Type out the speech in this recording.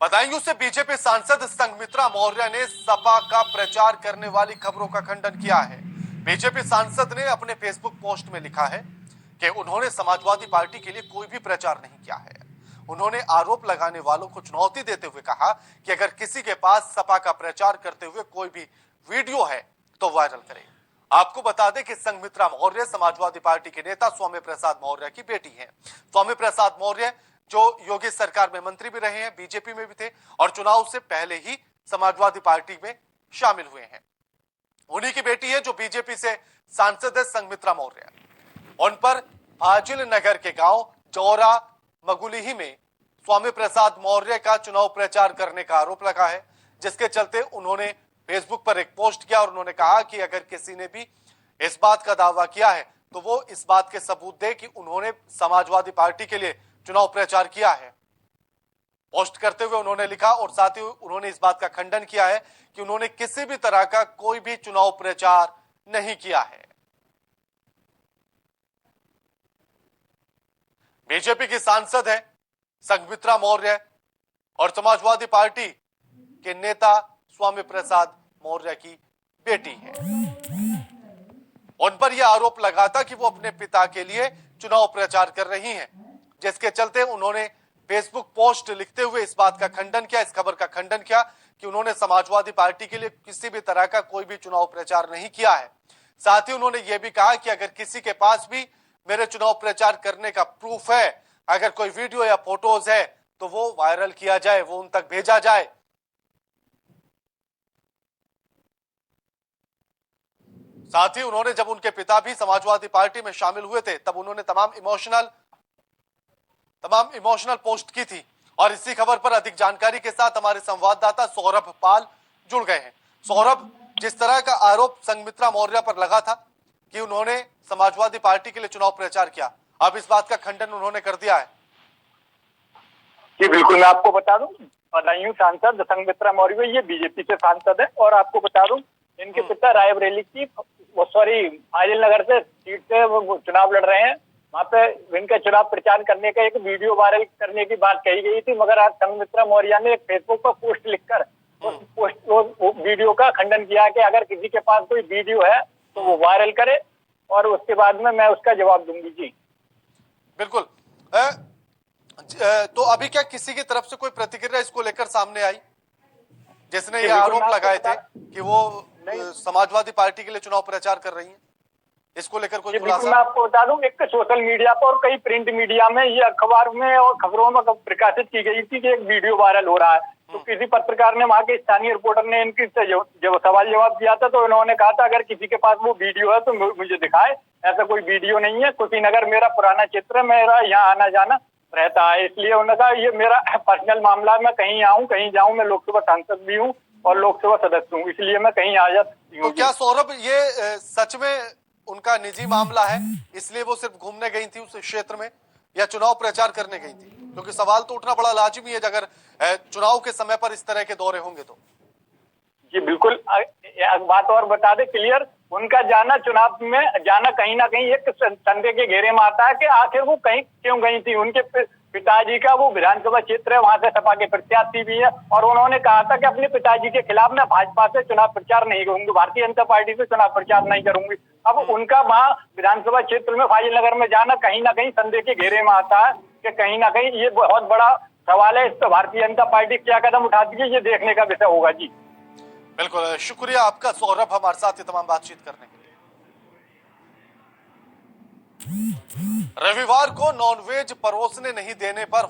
बदायूं से बीजेपी सांसद संघमित्रा मौर्य ने सपा का प्रचार करने वाली खबरों का खंडन किया है। बीजेपी सांसद ने अपने फेसबुक पोस्ट में लिखा है कि उन्होंने समाजवादी पार्टी के लिए कोई भी प्रचार नहीं किया है। उन्होंने आरोप लगाने वालों को चुनौती देते हुए कहा कि अगर किसी के पास सपा का प्रचार करते हुए कोई भी वीडियो है तो वायरल करें। आपको बता दें कि संघमित्रा मौर्य समाजवादी पार्टी के नेता स्वामी प्रसाद मौर्य की बेटी है। स्वामी प्रसाद मौर्य जो योगी सरकार में मंत्री भी रहे हैं, बीजेपी में भी थे और चुनाव से पहले ही समाजवादी पार्टी में शामिल हुए हैं। उन्हीं की बेटी है जो बीजेपी से सांसद है संघमित्रा मौर्य। उन पर फाजिल नगर के गांव जौरा मगुलिही में स्वामी प्रसाद मौर्य का चुनाव प्रचार करने का आरोप लगा है, जिसके चलते उन्होंने फेसबुक पर एक पोस्ट किया और उन्होंने कहा कि अगर किसी ने भी इस बात का दावा किया है तो वो इस बात के सबूत दे कि उन्होंने समाजवादी पार्टी के लिए चुनाव प्रचार किया है। पोस्ट करते हुए उन्होंने लिखा और साथ ही उन्होंने इस बात का खंडन किया है कि उन्होंने किसी भी तरह का कोई भी चुनाव प्रचार नहीं किया है। बीजेपी की सांसद है संघमित्रा मौर्य और समाजवादी पार्टी के नेता स्वामी प्रसाद मौर्य की बेटी है। उन पर यह आरोप लगा था कि वो अपने पिता के लिए चुनाव प्रचार कर रही हैं, जिसके चलते उन्होंने फेसबुक पोस्ट लिखते हुए इस बात का खंडन किया, इस खबर का खंडन किया कि उन्होंने समाजवादी पार्टी के लिए किसी भी तरह का कोई भी चुनाव प्रचार नहीं किया है। साथ ही उन्होंने यह भी कहा कि अगर किसी के पास भी मेरे चुनाव प्रचार करने का प्रूफ है, अगर कोई वीडियो या फोटोज है तो वो वायरल किया जाए, वो उन तक भेजा जाए। साथ ही उन्होंने जब उनके पिता भी समाजवादी पार्टी में शामिल हुए थे तब उन्होंने तमाम इमोशनल पोस्ट की थी। और इसी खबर पर अधिक जानकारी के साथ हमारे संवाददाता सौरभ पाल जुड़ गए हैं। सौरभ, जिस तरह का आरोप संघमित्रा मौर्य पर लगा था कि उन्होंने समाजवादी पार्टी के लिए चुनाव प्रचार किया, अब इस बात का खंडन उन्होंने कर दिया है। जी बिल्कुल, मैं आपको बता दूं, बदायूं सांसद संघमित्रा मौर्य ये बीजेपी से सांसद है और आपको बता दूं इनके पिता रायबरेली की फाजिल नगर से सीट से वो चुनाव लड़ रहे हैं। वहाँ पे इनका चुनाव प्रचार करने का एक वीडियो वायरल करने की बात कही गई थी, मगर आज संघमित्रा मौर्य ने एक फेसबुक पर पोस्ट लिखकर वो वीडियो का खंडन किया कि अगर किसी के पास कोई वीडियो है तो वो वायरल करे और उसके बाद में मैं उसका जवाब दूंगी। जी बिल्कुल। तो अभी क्या किसी की तरफ से कोई प्रतिक्रिया इसको लेकर सामने आई, जिसने ये आरोप लगाए थे कि वो समाजवादी पार्टी के लिए चुनाव प्रचार कर रही हैं? इसको लेकर कोई खुलासा? मैं आपको बता दूं, एक सोशल मीडिया पर और कई प्रिंट मीडिया में ये अखबार में और खबरों में प्रकाशित की गई थी कि एक वीडियो वायरल हो रहा है। तो किसी पत्रकार ने, वहां के स्थानीय रिपोर्टर ने इनकी जब सवाल जवाब किया था तो इन्होंने कहा था अगर किसी के पास वो वीडियो है तो मुझे दिखाए। ऐसा कोई वीडियो नहीं है। कुशीनगर मेरा पुराना क्षेत्र है, मेरा यहाँ आना जाना रहता है, इसलिए उन्होंने कहा ये मेरा पर्सनल मामला, मैं कहीं आऊँ कहीं जाऊँ, मैं लोकसभा सांसद भी हूँ और लोकसभा सदस्य हूँ, इसलिए मैं कहीं आ जा सकती हूँ। तो क्या सौरभ ये सच में उनका निजी मामला है, इसलिए वो सिर्फ घूमने गई थी उस क्षेत्र में या चुनाव प्रचार करने गई थी? क्योंकि सवाल तो उठना बड़ा लाजिमी है अगर चुनाव के समय पर इस तरह के दौरे होंगे तो। जी बिल्कुल, बात और बता दे क्लियर, उनका जाना चुनाव में जाना कहीं ना कहीं एक संदेह के घेरे में आता है कि आखिर वो कहीं क्यों गई थी। उनके पिताजी का वो विधानसभा क्षेत्र है, वहां से सपा के प्रत्याशी भी है और उन्होंने कहा था कि अपने पिताजी के खिलाफ मैं भाजपा से चुनाव प्रचार नहीं करूंगी, भारतीय जनता पार्टी से चुनाव प्रचार नहीं करूंगी। अब उनका वहां विधानसभा क्षेत्र में फाजिल नगर में जाना कहीं ना कहीं संदेह के घेरे में आता है कि कहीं ना कहीं ये बहुत बड़ा सवाल है। इस पर भारतीय जनता पार्टी क्या कदम उठाती है ये देखने का विषय होगा। जी बिल्कुल, शुक्रिया आपका सौरभ हमारे साथ ये तमाम बातचीत करने के लिए। रविवार को नॉनवेज परोसने नहीं देने पर